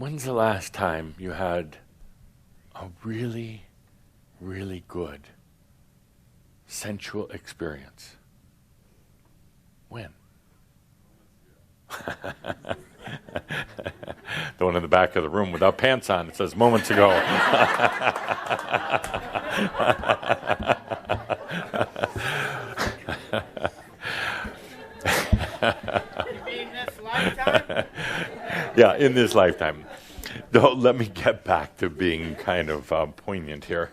When's the last time you had a really, really good sensual experience? When? The one in the back of the room without pants on. It says moments ago. In this lifetime? Yeah, in this lifetime. Don't let me get back to being kind of poignant here.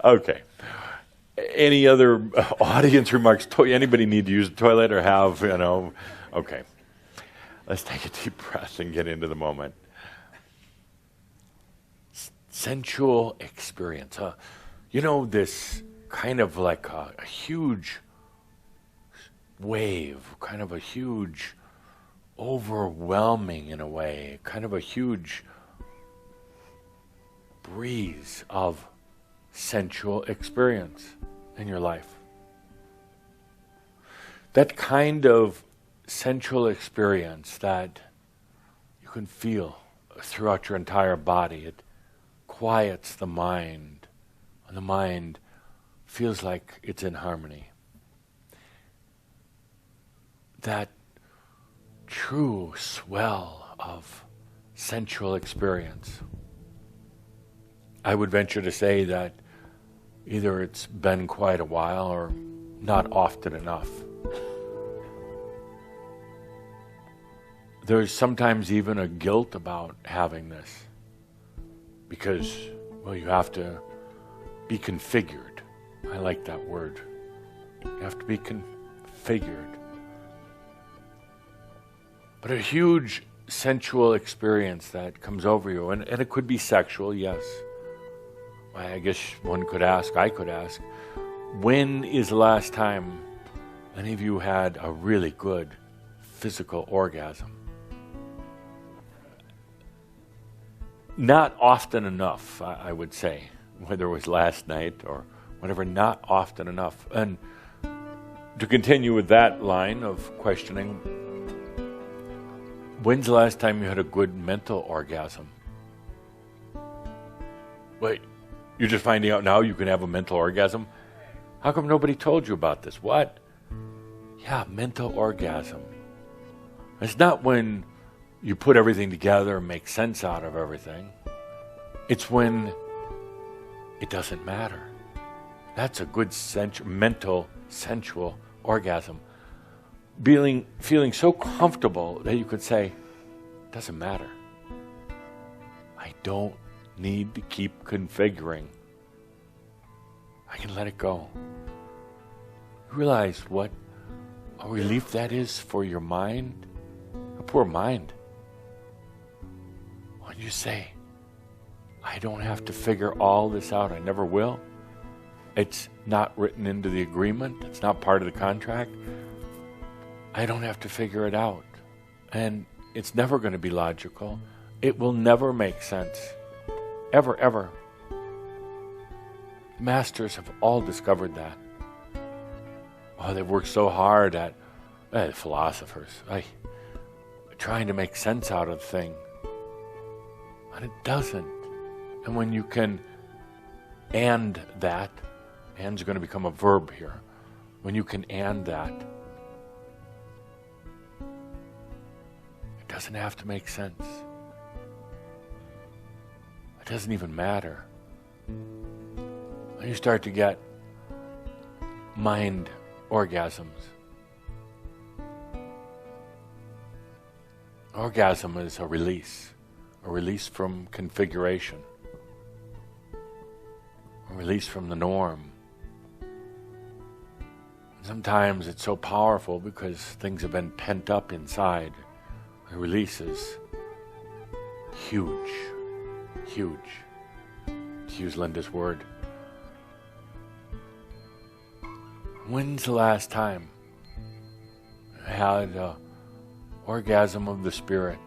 Okay. Any other audience remarks? Anybody need to use the toilet or have, Okay. Let's take a deep breath and get into the moment. Sensual experience. This kind of like a huge wave, kind of a huge overwhelming in a way, kind of a huge breeze of sensual experience in your life. That kind of sensual experience that you can feel throughout your entire body. It quiets the mind, and the mind feels like it's in harmony. That true swell of sensual experience. I would venture to say that either it's been quite a while or not often enough. There's sometimes even a guilt about having this because, you have to be configured. I like that word. You have to be configured. But a huge sensual experience that comes over you, and it could be sexual, yes. I guess I could ask, when is the last time any of you had a really good physical orgasm? Not often enough, I would say, whether it was last night or whatever, not often enough. And to continue with that line of questioning, when's the last time you had a good mental orgasm? Wait, you're just finding out now you can have a mental orgasm? How come nobody told you about this? What? Yeah, mental orgasm. It's not when you put everything together and make sense out of everything. It's when it doesn't matter. That's a good mental, sensual orgasm. Feeling so comfortable that you could say, doesn't matter. I don't need to keep configuring. I can let it go. Realize what a relief that is for your mind. A poor mind. When you say, I don't have to figure all this out, I never will. It's not written into the agreement. It's not part of the contract. I don't have to figure it out. And it's never going to be logical. It will never make sense. Ever, ever. Masters have all discovered that. Oh, they've worked so hard at, philosophers, trying to make sense out of the thing. And it doesn't. And when you can and that, and's going to become a verb here. When you can and that, it doesn't have to make sense. It doesn't even matter. When you start to get mind orgasms. Orgasm is a release from configuration, a release from the norm. Sometimes it's so powerful because things have been pent up inside. The release is huge, huge, to use Linda's word. When's the last time you had an orgasm of the spirit?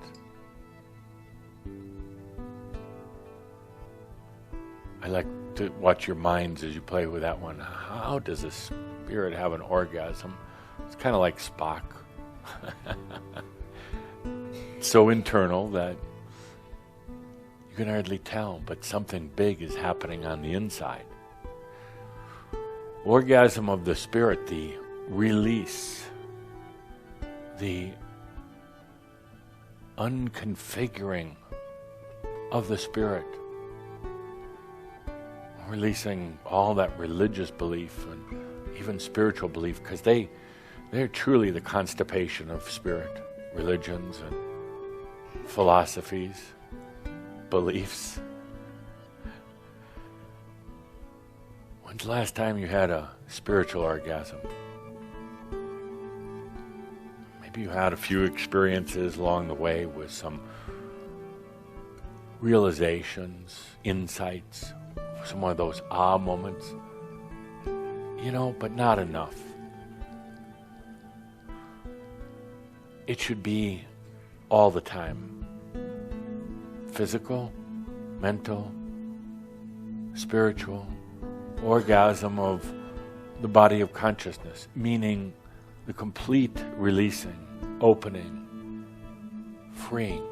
I like to watch your minds as you play with that one. How does a spirit have an orgasm? It's kind of like Spock. It's so internal that you can hardly tell, but something big is happening on the inside. Orgasm of the spirit, the release, the unconfiguring of the spirit, releasing all that religious belief and even spiritual belief, because they're truly the constipation of spirit, religions and philosophies, beliefs. When's the last time you had a spiritual orgasm? Maybe you had a few experiences along the way with some realizations, insights, some of those ah moments, but not enough. It should be all the time. Physical, mental, spiritual, orgasm of the body of consciousness, meaning the complete releasing, opening, freeing,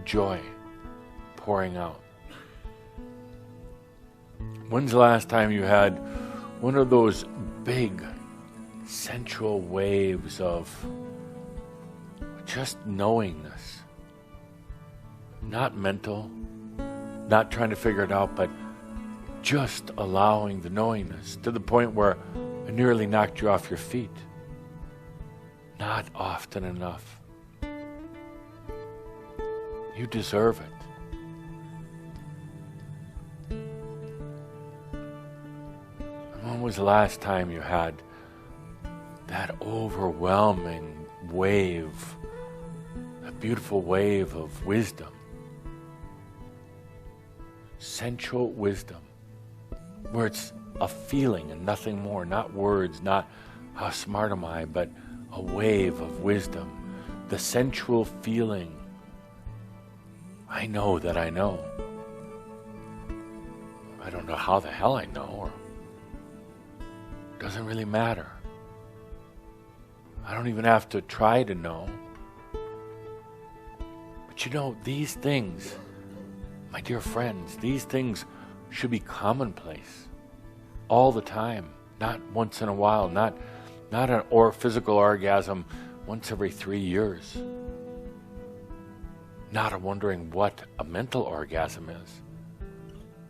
joy pouring out. When's the last time you had one of those big sensual waves of just knowingness? Not mental, not trying to figure it out, but just allowing the knowingness to the point where it nearly knocked you off your feet. Not often enough. You deserve it. When was the last time you had that overwhelming wave, that beautiful wave of wisdom? Sensual wisdom, where it's a feeling and nothing more, not words, not how smart am I, but a wave of wisdom, the sensual feeling. I know that I know. I don't know how the hell I know, or doesn't really matter. I don't even have to try to know. But these things, my dear friends, these things should be commonplace all the time, not once in a while, not an physical orgasm once every 3 years, not a wondering what a mental orgasm is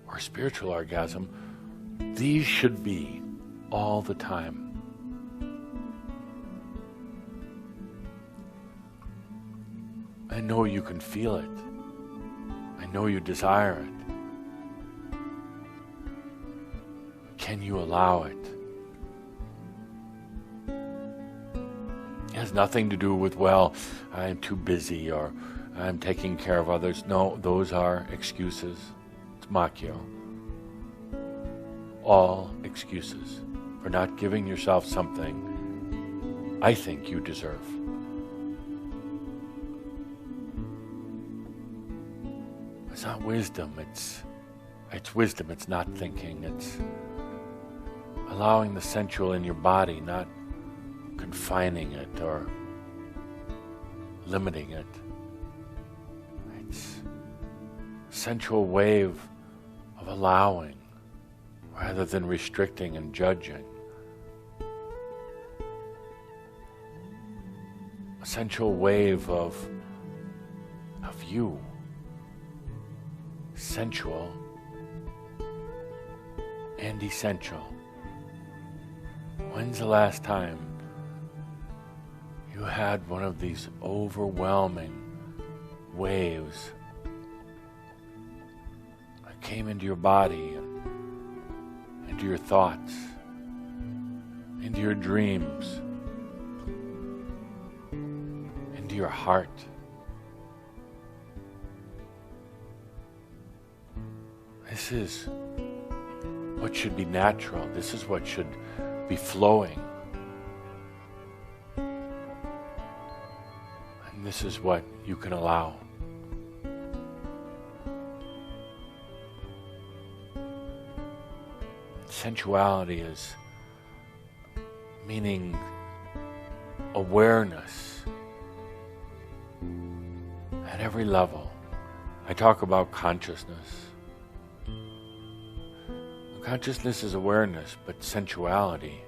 or a spiritual orgasm. These should be all the time. I know you can feel it. I know you desire it. Can you allow it? It has nothing to do with, well, I'm too busy or I'm taking care of others. No, those are excuses. It's makyo. All excuses for not giving yourself something I think you deserve. It's not wisdom, it's wisdom, it's not thinking, it's allowing the sensual in your body, not confining it or limiting it. It's a sensual wave of allowing rather than restricting and judging. A sensual wave of you. Sensual and essential. When's the last time you had one of these overwhelming waves that came into your body and into your thoughts, into your dreams, into your heart? This is what should be natural. This is what should be flowing. And this is what you can allow. Sensuality is meaning awareness At every level. I talk about consciousness. Consciousness is awareness, but sensuality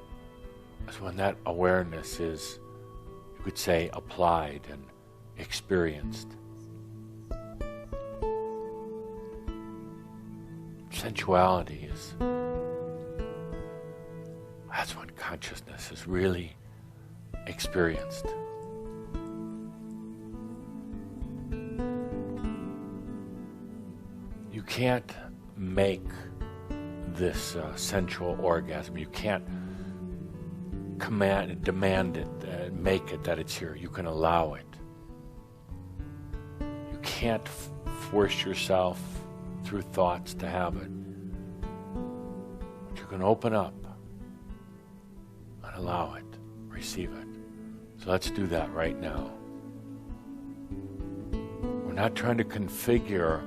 is when that awareness is, you could say, applied and experienced. Sensuality is, that's when consciousness is really experienced. You can't make this sensual orgasm. You can't demand it, make it that it's here. You can allow it. You can't force yourself through thoughts to have it. But you can open up and allow it, receive it. So let's do that right now. We're not trying to configure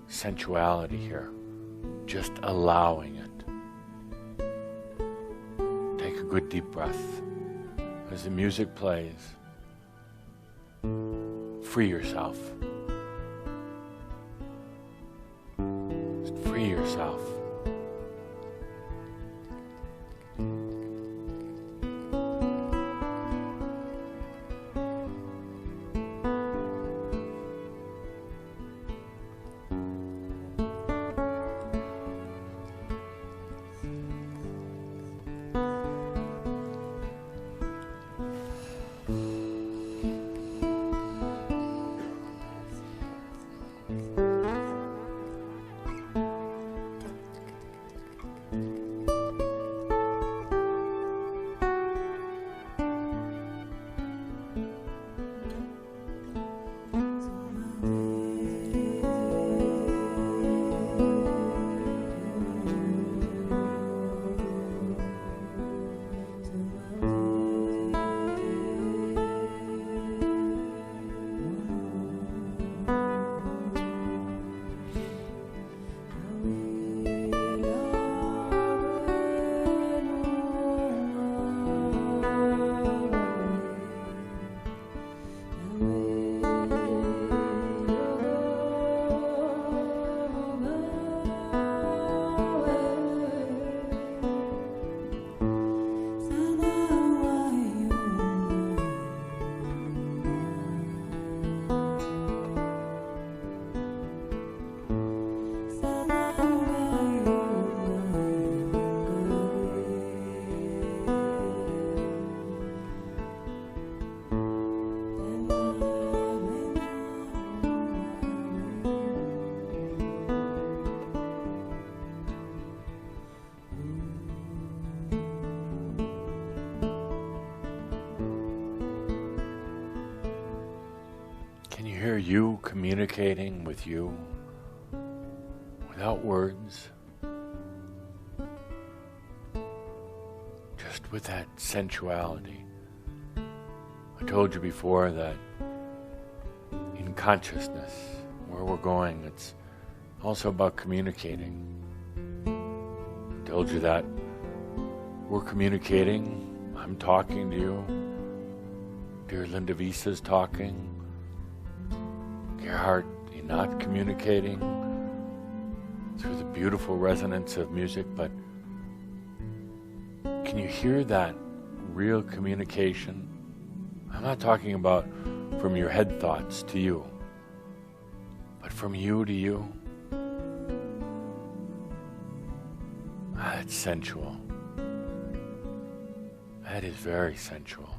sensuality here. Just allowing it. Take a good deep breath. As the music plays, free yourself. Just free yourself. Hear you communicating with you without words, just with that sensuality. I told you before that in consciousness, where we're going, it's also about communicating. I told you that we're communicating. I'm talking to you. Dear Linda Visa's talking. Gerhard, you're not communicating through the beautiful resonance of music, but can you hear that real communication? I'm not talking about from your head thoughts to you, but from you to you. That's sensual. That is very sensual.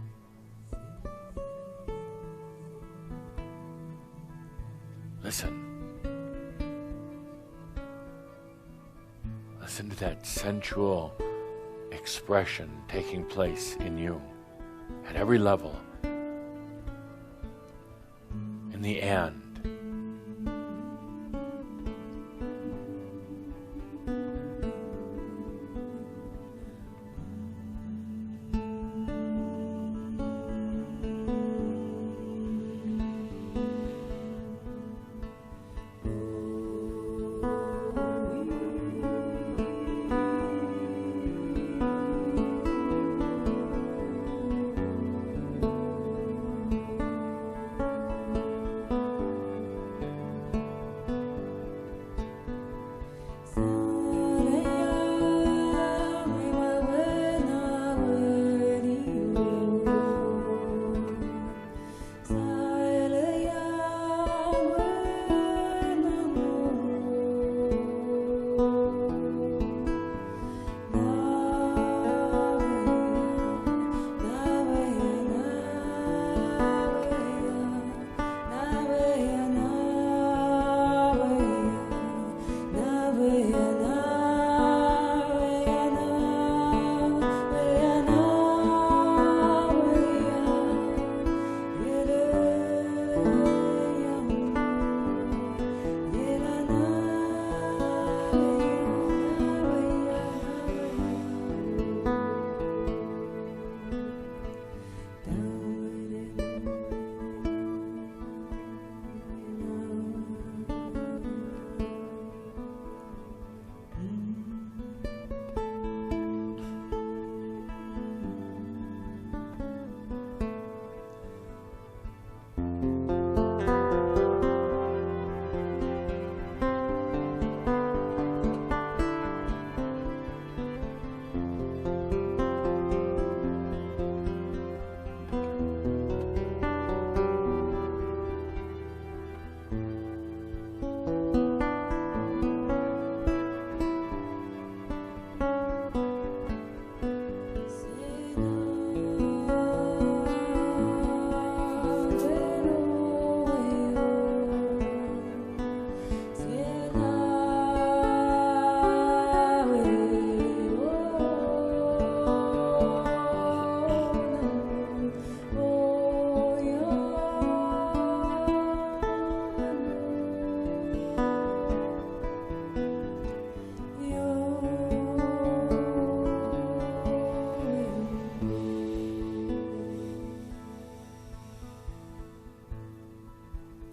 Listen. Listen to that sensual expression taking place in you at every level. In the end.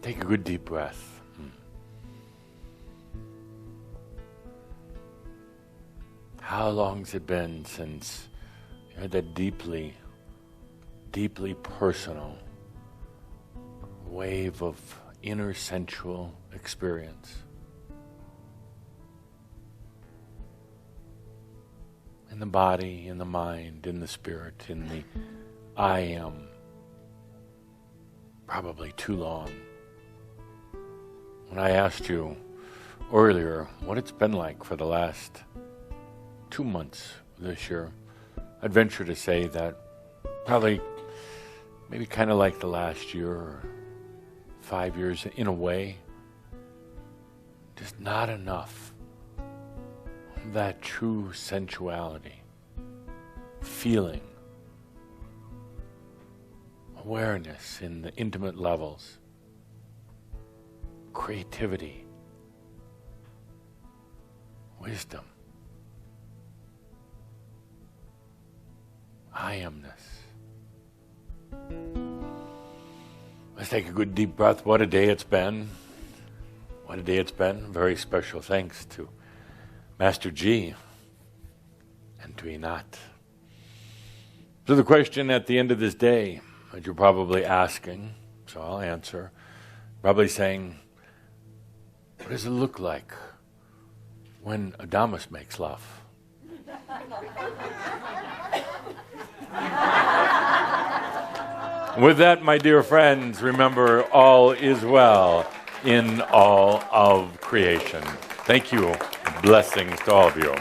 Take a good deep breath. How long's it been since you had that deeply, deeply personal wave of inner sensual experience? In the body, in the mind, in the spirit, in the I am. Probably too long. When I asked you earlier what it's been like for the last 2 months this year, I'd venture to say that probably maybe kind of like the last year or 5 years in a way. Just not enough of that true sensuality, feeling, awareness in the intimate levels, creativity, wisdom, I amness. Let's take a good deep breath. What a day it's been. What a day it's been. Very special thanks to Master G and to Inat. So the question at the end of this day that you're probably asking, so I'll answer, probably saying, what does it look like when Adamus makes love? With that, my dear friends, remember all is well in all of creation. Thank you. Blessings to all of you.